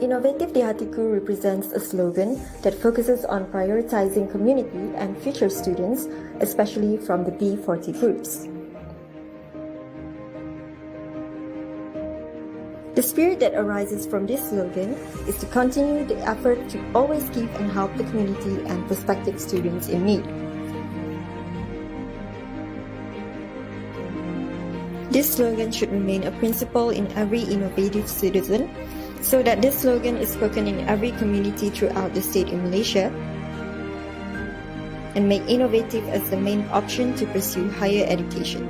Innovative di Hatiku represents a slogan that focuses on prioritizing community and future students, especially from the B40 groups. The spirit that arises from this slogan is to continue the effort to always give and help the community and prospective students in need. This slogan should remain a principle in every innovative citizen, so that this slogan is spoken in every community throughout the state in Malaysia and make innovative as the main option to pursue higher education.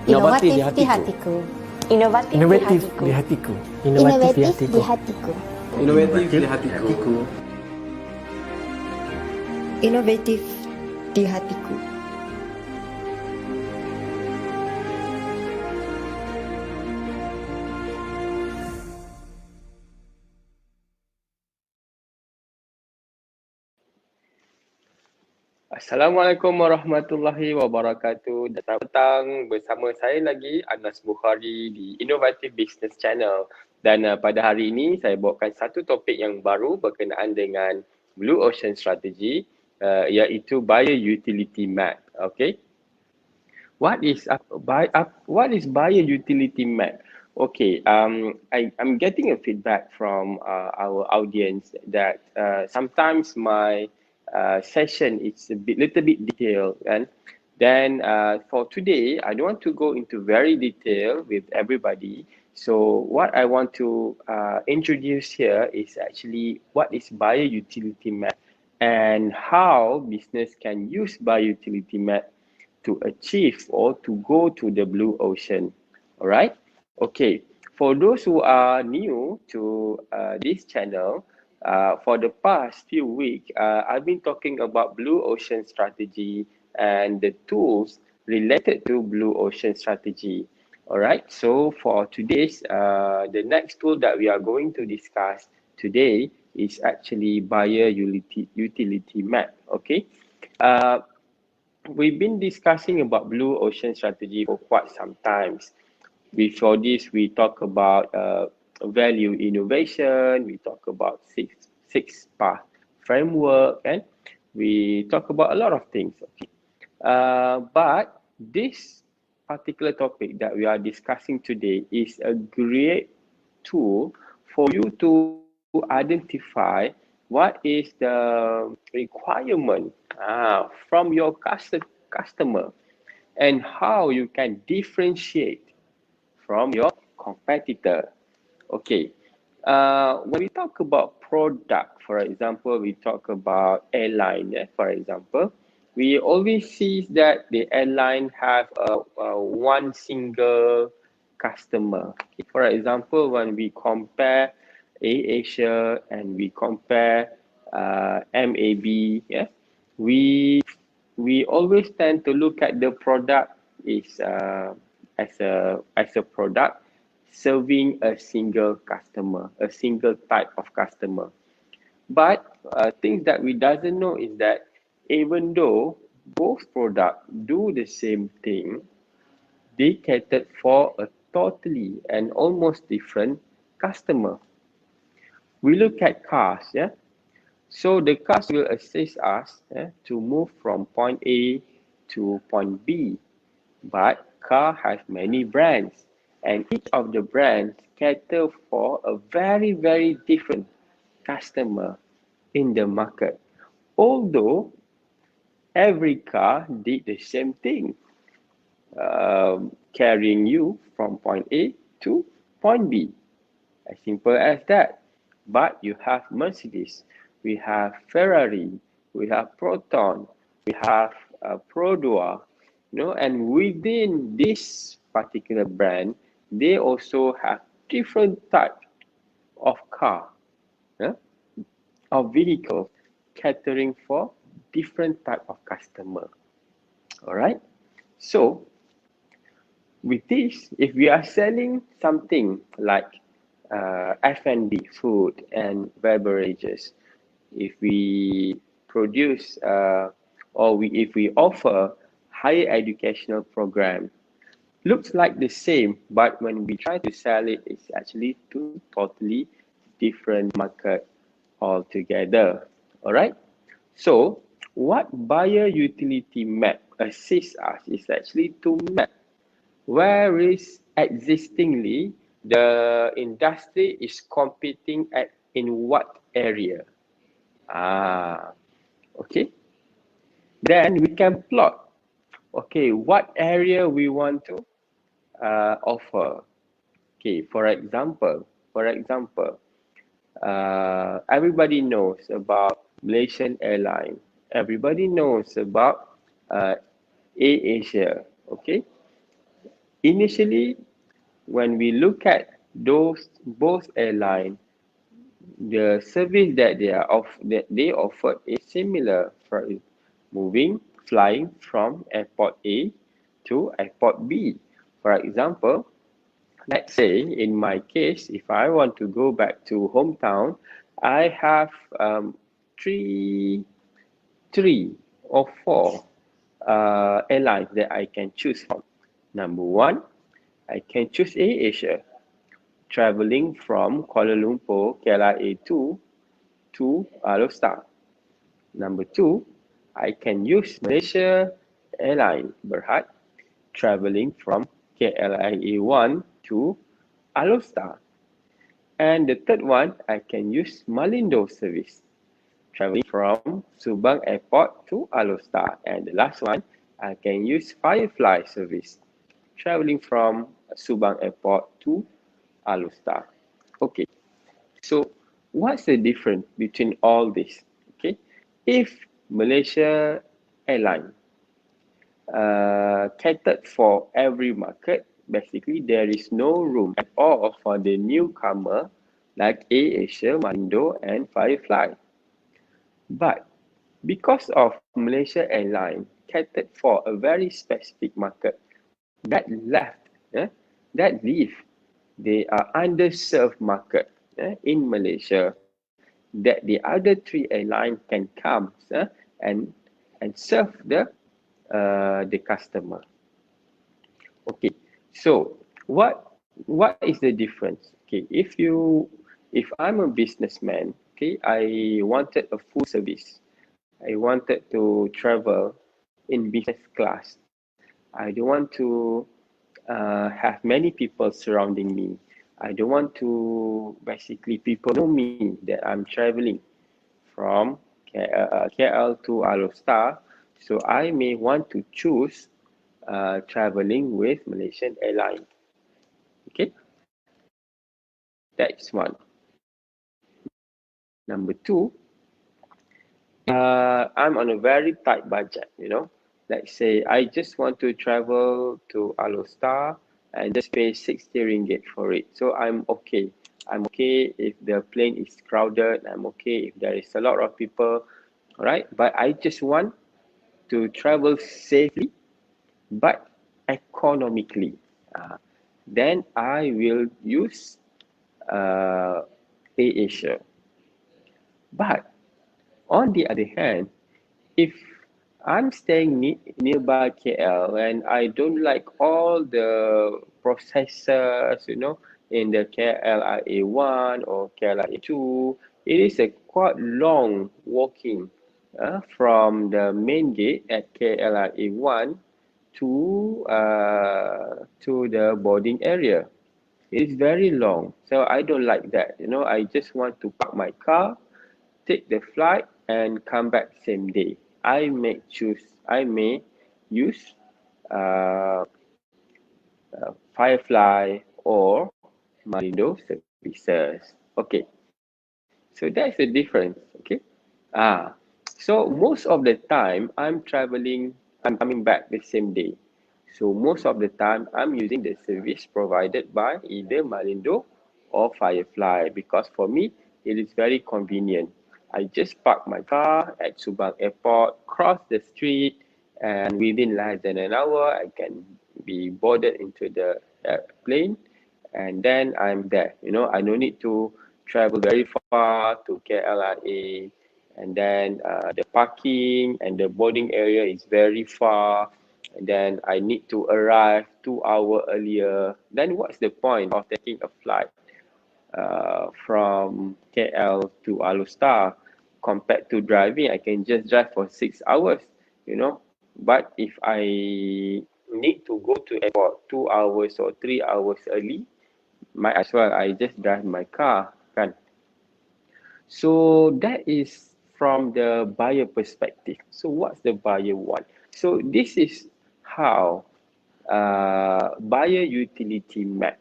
Inovatif di hatiku. Inovatif di hatiku. Inovatif di hatiku. Inovatif di hatiku. Innovative di hatiku. Assalamualaikum warahmatullahi wabarakatuh. Datang petang bersama saya lagi Anas Bukhori di Innovative Business Channel. Dan pada hari ini saya bawakan satu topik yang baru berkenaan dengan Blue Ocean Strategy, iaitu Buyer Utility Map. Okay. What is Buyer Utility Map? Okay, I'm getting a feedback from our audience that sometimes my session is little bit detailed, and then for today I don't want to go into very detail with everybody. So what I want to introduce here is actually what is Buyer Utility Map and how business can use Buyer Utility Map to achieve or to go to the blue ocean. All right. Okay. For those who are new to this channel, for the past few weeks, I've been talking about blue ocean strategy and the tools related to blue ocean strategy. All right. So for today's, the next tool that we are going to discuss today is actually Buyer Utility Map. Okay. We've been discussing about blue ocean strategy for quite some time. Before this, we talk about value innovation, we talk about six path framework, and we talk about a lot of things. Okay, but this particular topic that we are discussing today is a great tool for you to identify what is the requirement from your customer and how you can differentiate from your competitor. Okay, when we talk about product, for example, we talk about airline, for example, we always see that the airline have one single customer. Okay, for example, when we compare AirAsia and we compare MAB, yeah, we always tend to look at the product is as a product serving a single customer, a single type of customer. But things that we doesn't know is that even though both products do the same thing, they catered for a totally and almost different customer. We look at cars, yeah. So the cars will assist us to move from point A to point B. But car has many brands, and each of the brands cater for a very, very different customer in the market. Although every car did the same thing, carrying you from point A to point B. As simple as that. But you have Mercedes, we have Ferrari, we have Proton, we have Produa, and within this particular brand, they also have different types of car, of vehicles catering for different type of customer. All right. So with this, if we are selling something like F&B, food and beverages, if we produce if we offer higher educational program, looks like the same, but when we try to sell it, it's actually two totally different market altogether. All right. So what buyer utility map assists us is actually to map where is existingly the industry is competing at in what area. Okay. Then we can plot, okay, what area we want to offer. Okay, for example, everybody knows about Malaysian Airlines. Everybody knows about AirAsia. Okay. Initially, when we look at those both airlines, the service that they offer is similar, for flying from airport A to airport B. For example, let's say in my case, if I want to go back to hometown, I have three or four airlines that I can choose from. Number one, I can choose AirAsia, traveling from Kuala Lumpur, KLIA 2 to Alostar. Number two, I can use Malaysia Airlines Berhad, traveling from KLIA 1 to Alostar. And the third one, I can use Malindo service, traveling from Subang Airport to Alostar. And the last one, I can use Firefly service, traveling from Subang Airport to Alostar. Okay, so what's the difference between all this? Okay, if Malaysia Airlines catered for every market, basically there is no room at all for the newcomer like AirAsia, Malindo and Firefly. But because of Malaysia Airlines catered for a very specific market, that leave, they are underserved market in Malaysia, that the other three airlines can come and serve the customer. Okay, so what is the difference? Okay, if I'm a businessman, okay, I wanted a full service. I wanted to travel in business class. I don't want to have many people surrounding me. I don't want to basically people know me that I'm traveling from KL to Alostar. So I may want to choose traveling with Malaysian Airlines. Okay, that's one. Number two, I'm on a very tight budget, Let's say I just want to travel to Alostar and just pay 60 ringgit for it. So I'm okay. I'm okay if the plane is crowded. I'm okay if there is a lot of people, right? But I just want to travel safely, but economically. Then I will use AirAsia. But on the other hand, if I'm staying nearby KL and I don't like all the processes, in the KLIA1 or KLIA2, it is a quite long walking from the main gate at KLIA1 to the boarding area. It is very long, so I don't like that. I just want to park my car, take the flight, and come back same day. I may use uh, Firefly or Marindo services. Okay, so that's the difference. Okay, ah, so most of the time I'm traveling, I'm coming back the same day. So most of the time I'm using the service provided by either Marindo or Firefly, because for me it is very convenient. I just park my car at Subang Airport, cross the street, and within less than an hour, I can be boarded into the plane, and then I'm there. I no need to travel very far to KLIA, and then the parking and the boarding area is very far, and then I need to arrive 2 hours earlier. Then what's the point of taking a flight from KL to Alustar compared to driving? I can just drive for 6 hours, But if I need to go to airport 2 hours or 3 hours early, might as well I just drive my car, kan? So that is from the buyer perspective. So what's the buyer want? So this is how buyer utility map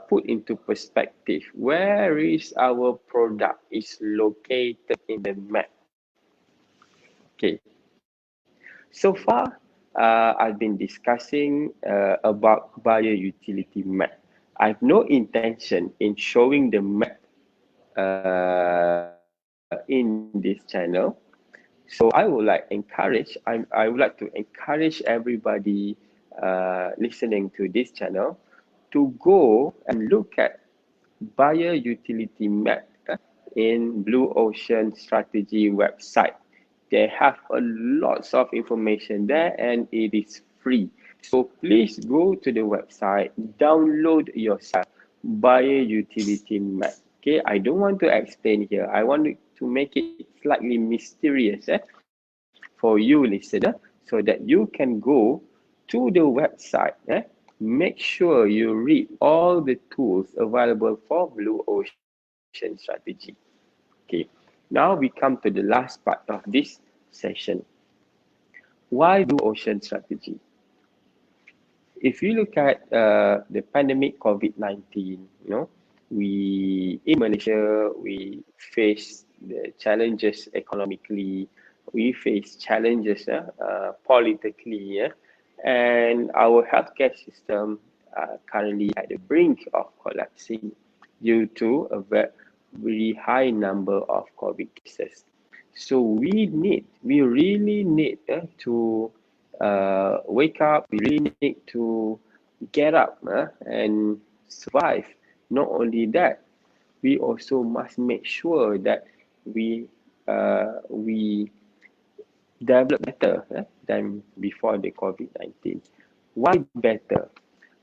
put into perspective. Where is our product is located in the map? Okay. So far, I've been discussing about buyer utility map. I have no intention in showing the map in this channel. So I would like to encourage everybody listening to this channel to go and look at buyer utility map in Blue Ocean Strategy website. They have a lots of information there, and it is free. So please go to the website, download yourself buyer utility map. Okay, I don't want to explain here. I want to make it slightly mysterious for you listener, so that you can go to the website. Make sure you read all the tools available for Blue Ocean Strategy. Okay, now we come to the last part of this session. Why Blue Ocean Strategy? If you look at the pandemic COVID-19, we in Malaysia, we face the challenges economically, we face challenges politically, and our healthcare system currently at the brink of collapsing due to a very high number of COVID cases. So we really need to wake up. We really need to get up and survive. Not only that, we also must make sure that we develop better than before the COVID-19. Why better?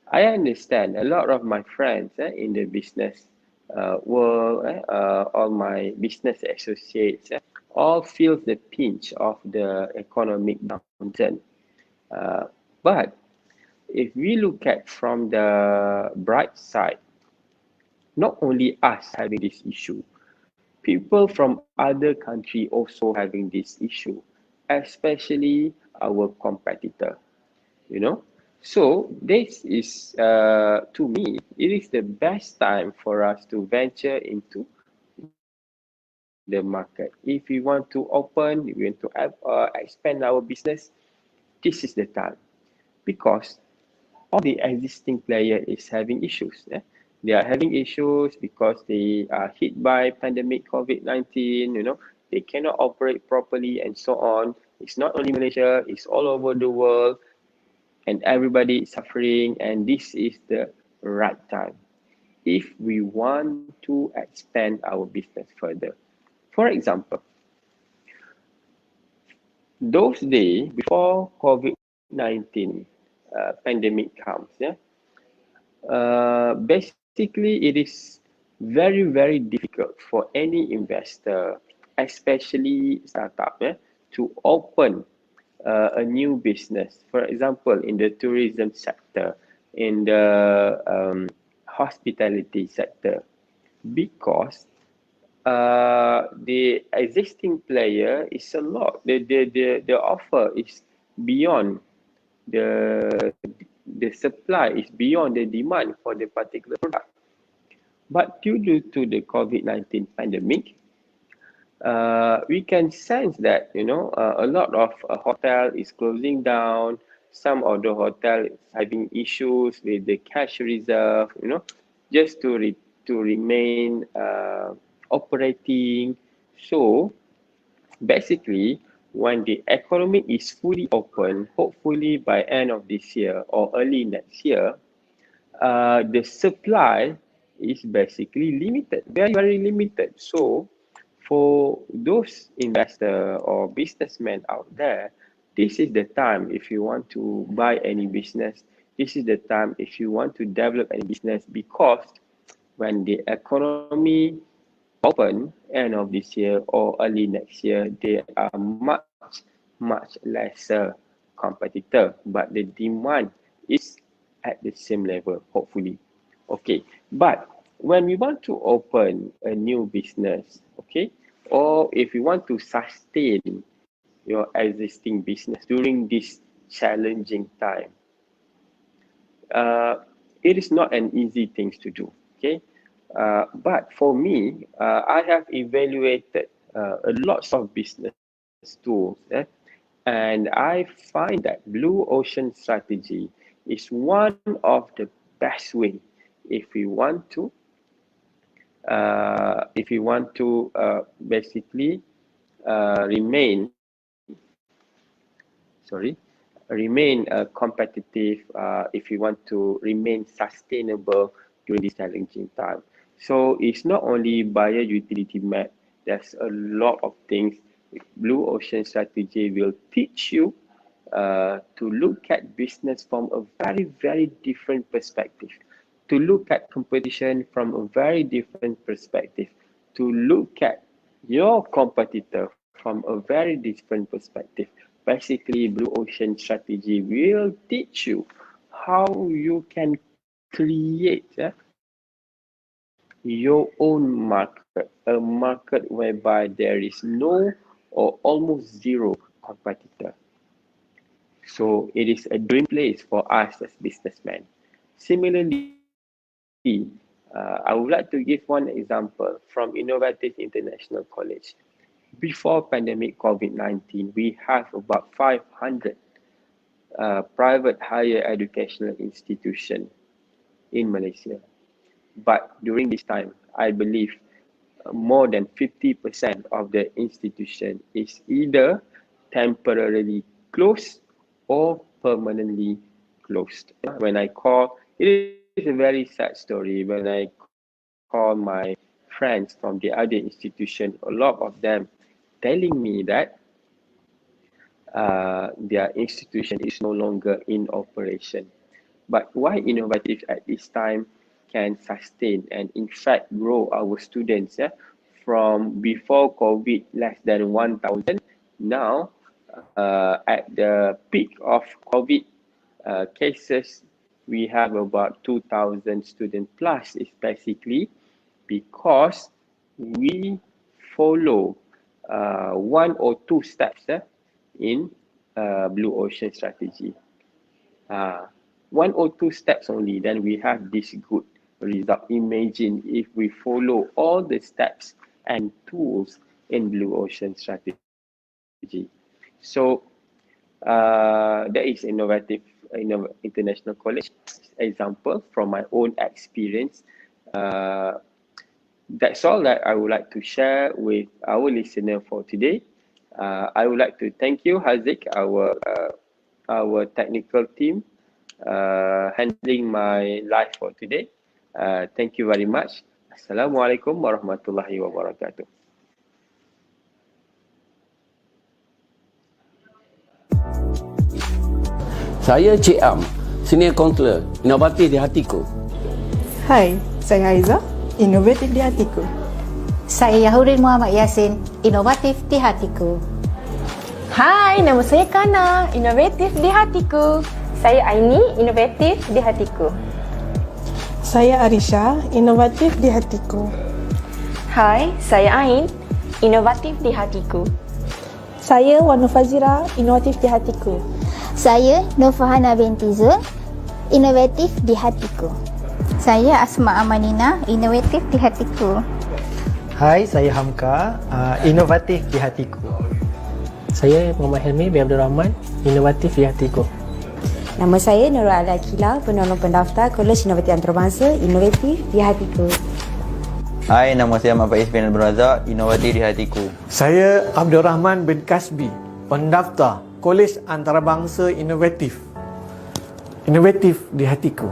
I understand a lot of my friends in the business world, all my business associates, all feel the pinch of the economic downturn. But if we look at from the bright side, not only us having this issue, people from other country also having this issue, especially our competitor, So this is, to me, it is the best time for us to venture into the market. If we want to open, we want to expand our business, this is the time. Because all the existing player is having issues. They are having issues because they are hit by pandemic COVID-19, they cannot operate properly and so on. It's not only Malaysia, it's all over the world, and everybody is suffering, and this is the right time if we want to expand our business further. For example, those days before COVID-19 pandemic comes, basically it is very, very difficult for any investor, especially startup, to open a new business. For example, in the tourism sector, in the hospitality sector, because the existing player is a lot. The offer is beyond the supply is beyond the demand for the particular product. But due to the COVID-19 pandemic, we can sense that a lot of hotel is closing down. Some of the hotel is having issues with the cash reserve, just to remain operating. So basically, when the economy is fully open, hopefully by end of this year or early next year, the supply is basically limited, very, very limited. So for those investor or businessmen out there, this is the time if you want to buy any business. This is the time if you want to develop any business, because when the economy open end of this year or early next year, there are much lesser competitor, but the demand is at the same level, hopefully. Okay, but when we want to open a new business, okay, or if you want to sustain your existing business during this challenging time, it is not an easy thing to do, okay? But for me, I have evaluated a lots of business tools, and I find that blue ocean strategy is one of the best way if we want to basically remain competitive, if you want to remain sustainable during this challenging time. So it's not only buyer utility map, there's a lot of things. Blue ocean strategy will teach you to look at business from a very, very different perspective, to look at competition from a very different perspective, to look at your competitor from a very different perspective. Basically, blue ocean strategy will teach you how you can create your own market, a market whereby there is no or almost zero competitor. So it is a dream place for us as businessmen. Similarly, I would like to give one example from Innovative International College. Before pandemic COVID-19, we have about 500 private higher educational institutions in Malaysia. But during this time, I believe more than 50% of the institution is either temporarily closed or permanently closed. When I call, it is a very sad story. When I call my friends from the other institution, a lot of them telling me that their institution is no longer in operation. But why Innovative at this time can sustain and in fact grow our students from before COVID less than 1,000, now at the peak of COVID cases, we have about 2,000 students plus. Is basically because we follow one or two steps in blue ocean strategy. One or two steps only, then we have this good result. Imagine if we follow all the steps and tools in blue ocean strategy. So That is international college. Example from my own experience. That's all that I would like to share with our listener for today. I would like to thank you, Haziq, our technical team, handling my live for today. Thank you very much. Assalamualaikum warahmatullahi wabarakatuh. Saya Cik Am, Senior Counselor, inovatif di hatiku. Hai, saya Aiza, inovatif di hatiku. Saya Yahurin Muhammad Yasin, inovatif di hatiku. Hai, nama saya Kana, inovatif di hatiku. Saya Aini, inovatif di hatiku. Saya Arisha, inovatif di hatiku. Hai, saya Ain, inovatif di hatiku. Saya Wanu Fazira, inovatif di hatiku. Saya Nurfahana binti Zul, inovatif di hatiku. Saya Asma Amanina, inovatif di hatiku. Hai, saya Hamka, inovatif di hatiku. Saya Muhammad Helmi bin Abdul Rahman, inovatif di hatiku. Nama saya Nurul Al-Akila, penolong pendaftar Kolej Inovatif Antarabangsa, inovatif di hatiku. Hai, nama saya Ahmad Faiz bin Abdul Razak, inovatif di hatiku. Saya Abdul Rahman bin Kasbi, pendaftar Kolej Antarabangsa Inovatif. Inovatif di hatiku.